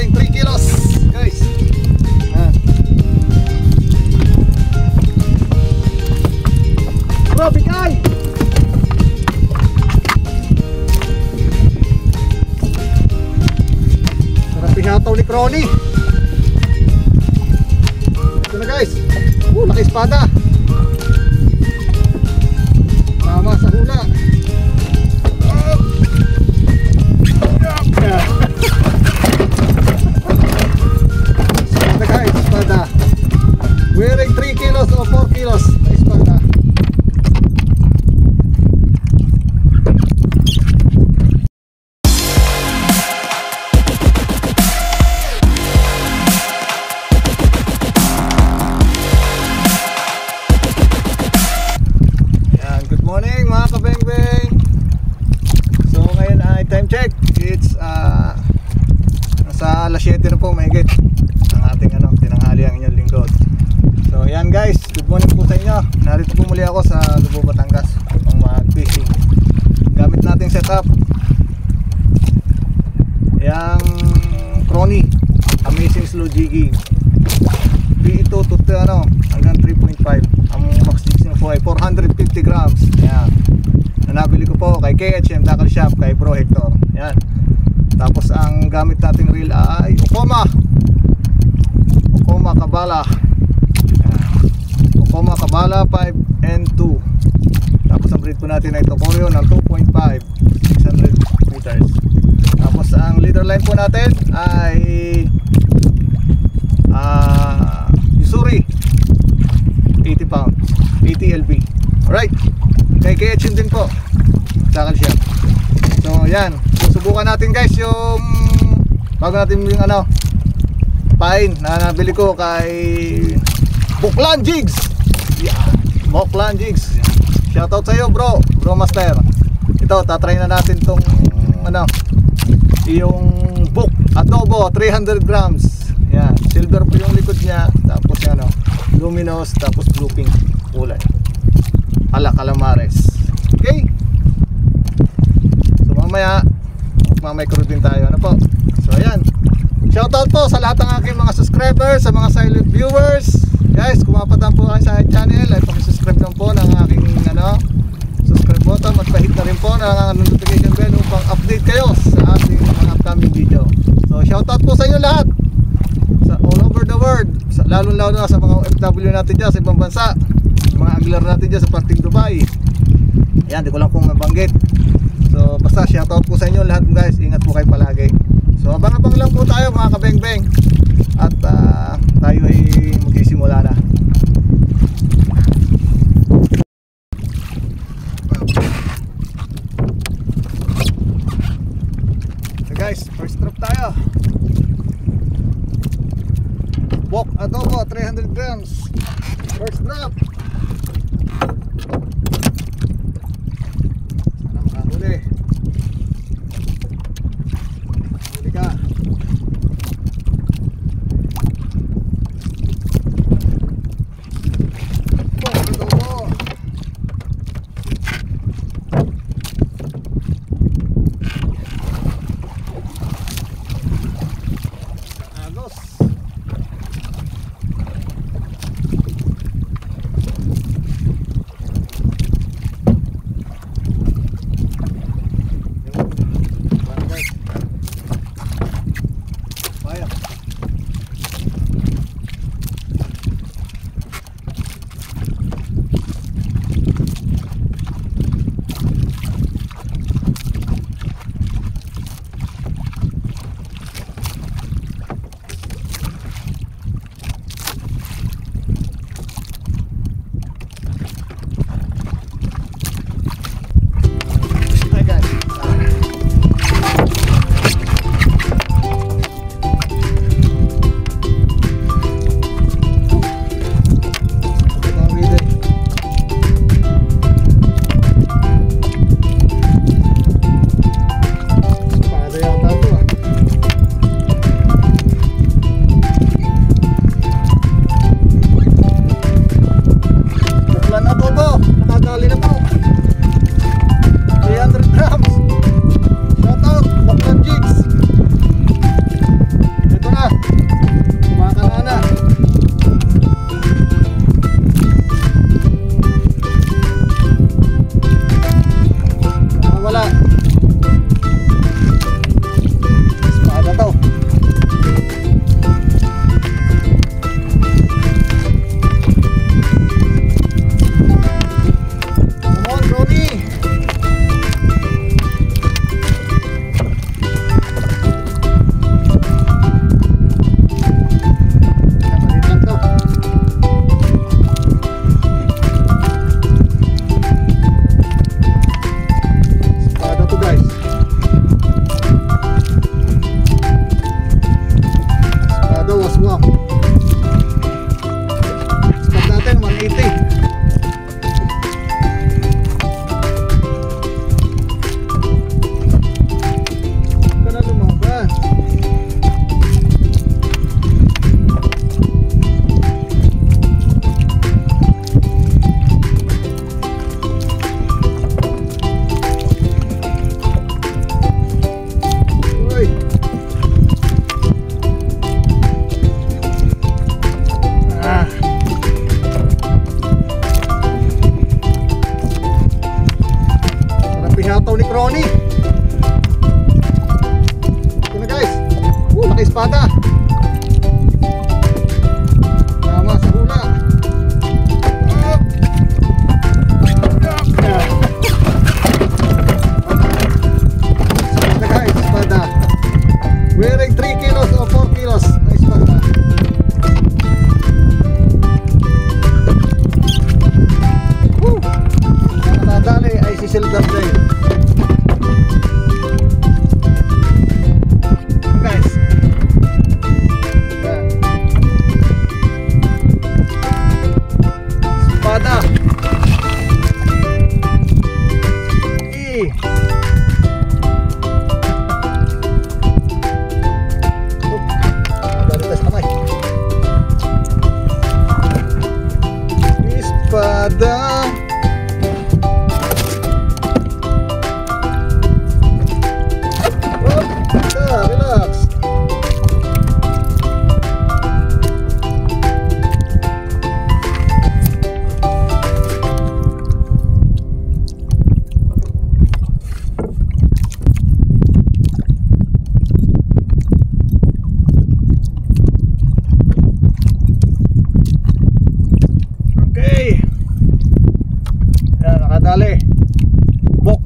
wearing 3 kilos guys. Bro, bigay! Sarap ihataw ni Crony. Ito na guys. Laki espada. Tama sa hula. Espada guys, espada. Wearing 3 kilos o 4 kilos na espada. Nasa alas 7 na po mahigit ang ating tinanghali ang inyong lingkod. So yan guys, good morning po sa inyo. Narito po muli ako sa Lubao, Batangas upang mag-fishing. Gamit nating setup yang Crony Amazing Slow Jigging P2 to hanggang 3.5. Ang max jigs niya po ay 450 grams. Yan, nabili ko po kay KHM Tackle Shop, kay Bro Hector. Yan. Tapos ang gamit nating reel ay Okoma Kabala. Okoma Kabala 5 and 2. Tapos ang breed po natin ay Tokorio ng 2.5 600 meters. Tapos ang leader line po natin ay Usuri 80 pounds 80 lb. Alright, kay KHM din po Tackle Shop. So yan, susubukan natin guys yung bago natin yung pain na nabili ko kay Buklan Jigs. Yeah, Buklan Jigs. Shoutout sa iyo bro Master. Ito, tatry na natin tong yung Buk Adobo 300 grams. Yan, silver po yung likod niya. Tapos luminous, tapos blue pink kulay ala calamares. Okay, mamaya magmamicro din tayo po. So ayan, shoutout po sa lahat ng aking mga subscribers, sa mga silent viewers. Guys, kung mapataan po kayo sa aking channel ay pakisubscribe lang po ng aking subscribe button at pahit na rin po ng notification bell upang update kayo sa ating mga upcoming video. So shoutout po sa inyo lahat sa all over the world, lalo na sa mga OFW natin dyan sa ibang bansa, mga angler natin dyan sa parting Dubai. Ayan, di ko lang kung mabanggit. So basta shoutout po sa inyo lahat guys. Ingat po kayo palagi. So abang-abang lang po tayo mga kabeng-beng. At tayo ay magsisimula na. So guys, first drop tayo. Buk Adobo 300 grams. First drop.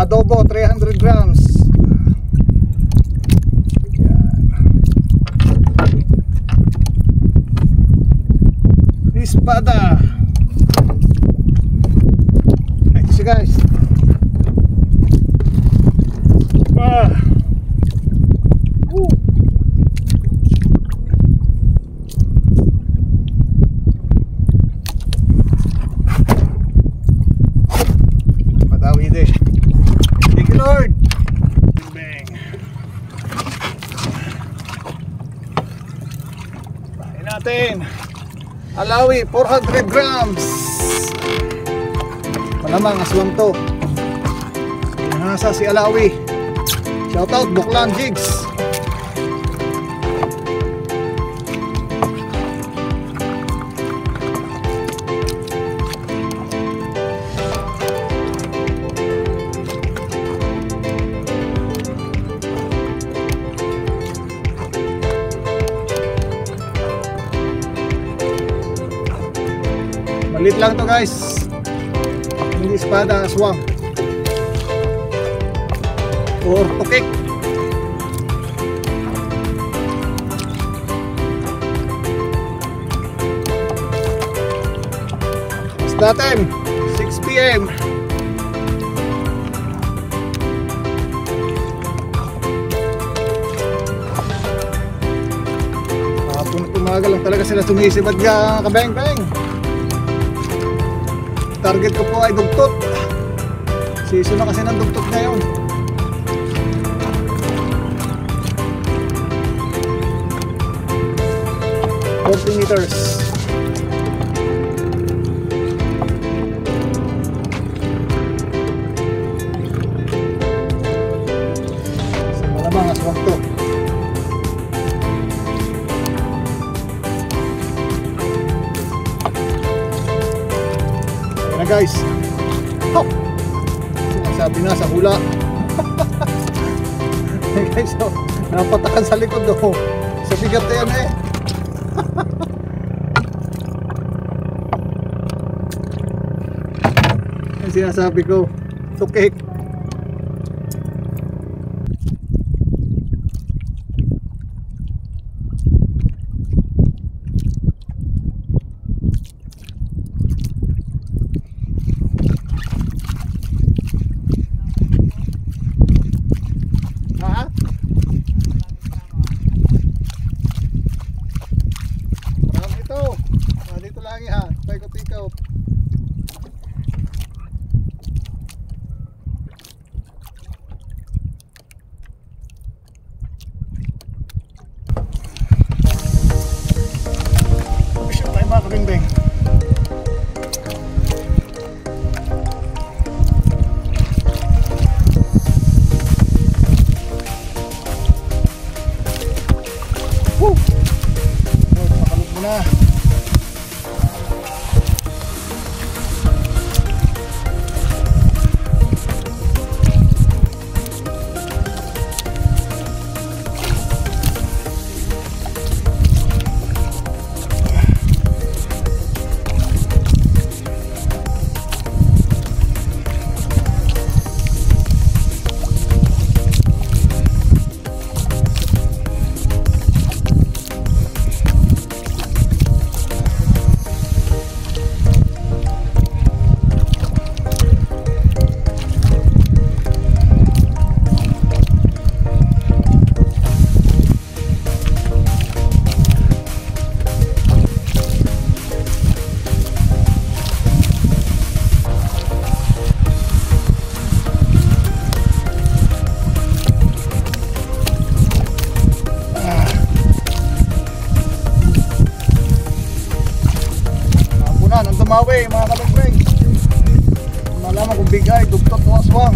adobo 300 grams. Espada. Ito siya guys. Padawi din. Thank you Lord. Bang. Pahin natin. Alawi 400 grams. Malamang aswang to. Nasa si Alawi. Shoutout Buklan Jigs. Malit lang to guys. Hindi espada, aswang or tukik. Mas natin 6 PM. Umaga lang talaga sila sumisipad ka kabeng-beng. Target ko po ay dugtot. Season na kasi ng dugtot ngayon. 40 meters. So, malamang aswang to. Ayan na guys. Oh! Sabi na sa hula. Guys, so, napatakan sa likod do. Sa bigat na yan eh. Ang sinasabi ko, tukik. Dito lagi ha, paikot-ikot. Push tayo mga kabing-bing. Woo! Makalog mo na. Tumawi mga kabeng-beng. Malaman kung bigay, dugtot o aswang.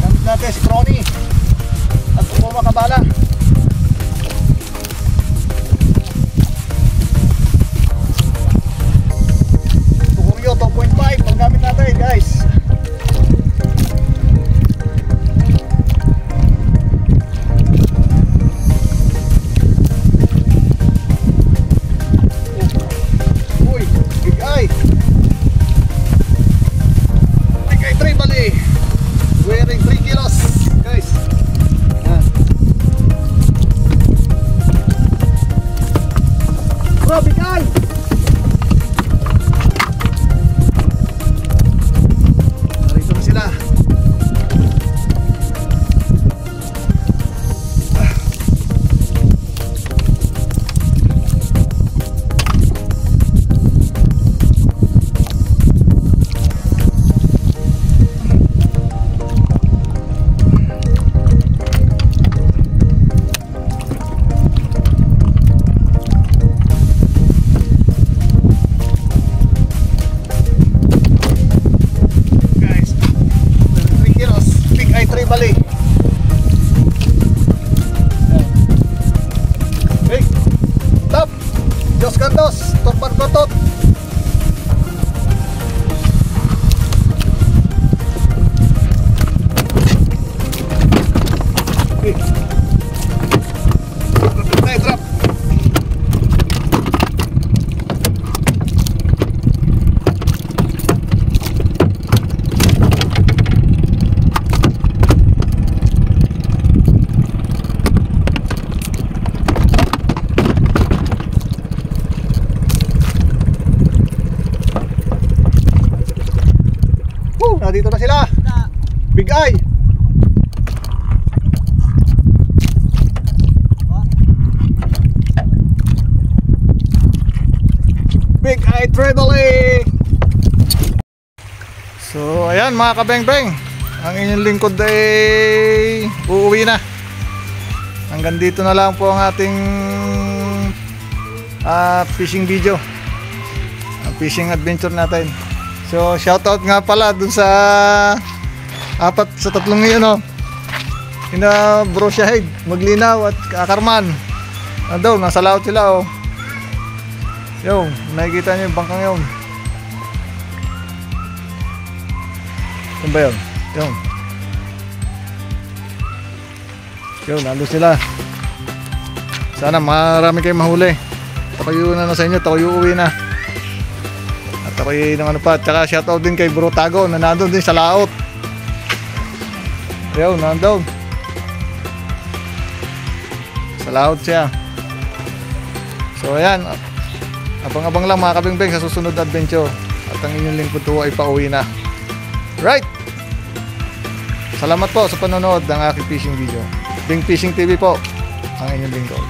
Gamit natin si Crony at upo makabala. Tukuryo 2.5 ang gamit natin guys. nandito na sila. Big Eye. Big Eye traveling. So ayan mga kabeng-beng, ang inyong lingkod ay uuwi na. Hanggang dito na lang po ang ating fishing video, ang fishing adventure natin. So shoutout nga pala dun sa tatlong yun, oh. Ina Bro Shahid, Maglinaw at Akarman. Nandun, nasa laot sila, oh. Yung, nakikita nyo yung bangkang yun. Saan ba yun? Yun, nandun sila. Sana marami kayong mahuli. Takoy na sa inyo, takoy uuwi na. At takoy ng ano pa. Tsaka shoutout din kay Bro Tago na nandun din sa laot. Yun, nandun. Sa laot siya. So ayan, abang-abang lang mga kabeng-beng sa susunod na adventure. At ang inyong lingkod po ay pauwi na. Right! Salamat po sa panonood ng aking fishing video. Bing Fishing TV po ang inyong lingkod.